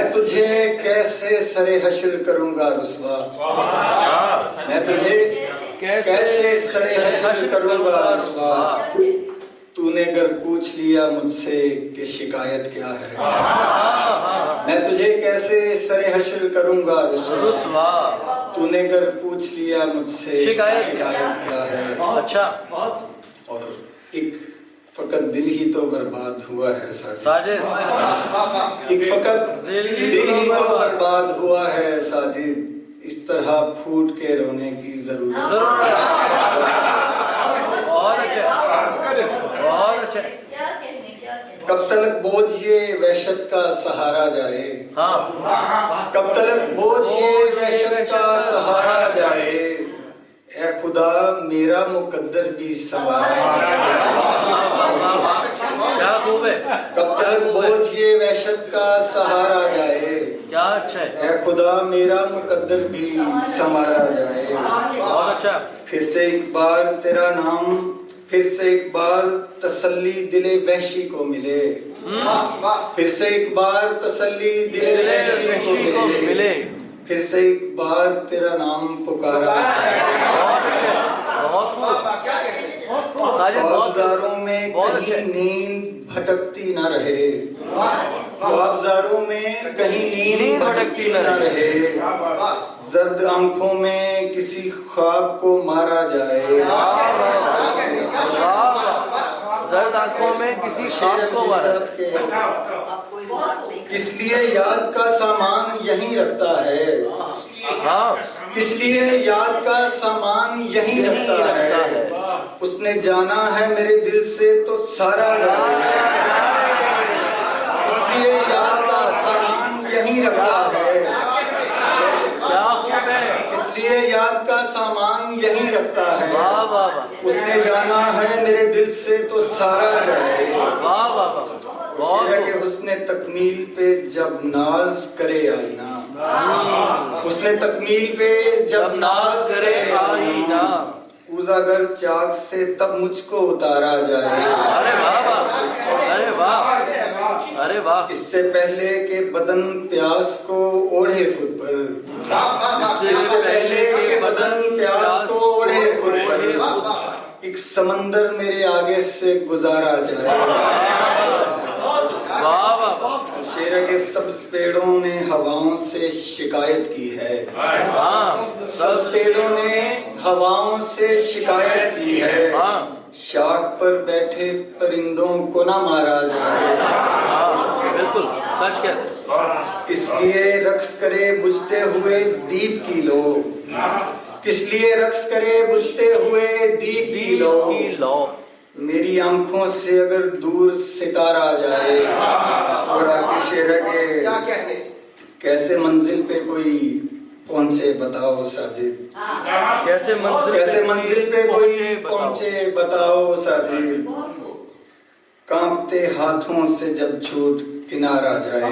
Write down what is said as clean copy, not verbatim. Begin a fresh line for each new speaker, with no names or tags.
मैं तुझे कैसे सरे हश्र करूंगा रुसवा, मैं तुझे कैसे सरे हश्र करूंगा रुसवा। तूने अगर पूछ लिया मुझसे कि शिकायत क्या है, मैं तुझे कैसे सरे हश्र करूंगा रुसवा। तूने अगर पूछ लिया मुझसे शिकायत क्या है।
अच्छा,
और एक फकत दिल ही तो बर्बाद हुआ है
साजिद,
एक फकत दिल ही तो बर्बाद हुआ है साजिद। इस तरह फूट के रोने की जरूरत है।
बहुत अच्छा।
कब तक बोझ ये वहशत का सहारा जाए, कब तक बोझ ये वहशत का सहारा जाए। ऐ खुदा मेरा मुकद्दर भी संवारा,
क्या खूब है।
कब तक बोझ ये वहशत का सहारा जाए।
क्या अच्छा है।
ऐ खुदा मेरा मुकद्दर भी संवारा जाए।
बहुत अच्छा।
फिर से एक बार तेरा नाम, फिर से एक बार तसल्ली दिले वहशी को मिले, फिर से एक बार तसल्ली दिले वहशी को मिले। फिर से एक बार तेरा नाम पुकारा। ख्वाबजारों में कहीं नींद भटकती न रहे, ख्वाबजारों में कहीं नींद भटकती न रहे। जर्द आंखों में किसी ख्वाब को मारा जाए,
जर्द आंखों में किसी ख्वाब को मारा।
किस लिए याद का सामान यहीं रखता है, किस लिए याद का सामान यहीं रखता है। उसने जाना है मेरे दिल से तो सारा जाए, इसलिए याद का सामान यहीं रखता है। इसलिए याद का सामान यहीं रखता है। उसने जाना है मेरे दिल से तो सारा जाए। के हुस्ने तकमील पे जब नाज करे आईना, उसने तकमील पे जब नाज करे आईना। उजागर चाक से तब मुझको उतारा जाए।
अरे वाह, अरे वाह, अरे वाह।
इससे पहले के बदन प्यास को ओढ़े खुद पर, इससे पहले के बदन प्यास को ओढ़े खुद पर। एक समंदर मेरे आगे से गुजारा जाए। शेरा के सब्ज पेड़ों ने हवाओं से शिकायत की है, सब्ज पेड़ों ने हवाओं से शिकायत की है। शाख पर बैठे परिंदों को ना मारा जाए।
बिल्कुल सच कहते।
इसलिए रक्स करे बुझते हुए दीप की लो, किस लिए रक्स करे बुझते हुए दीप की लो। मेरी आंखों से अगर दूर सितारा जाए। और आगे शेर के कैसे मंजिल पे कोई पहुंचे बताओ साजिद,
कैसे
मंजिल पे कोई पहुंचे बताओ साजिद। कांपते हाथों से जब छूट किनारा जाए।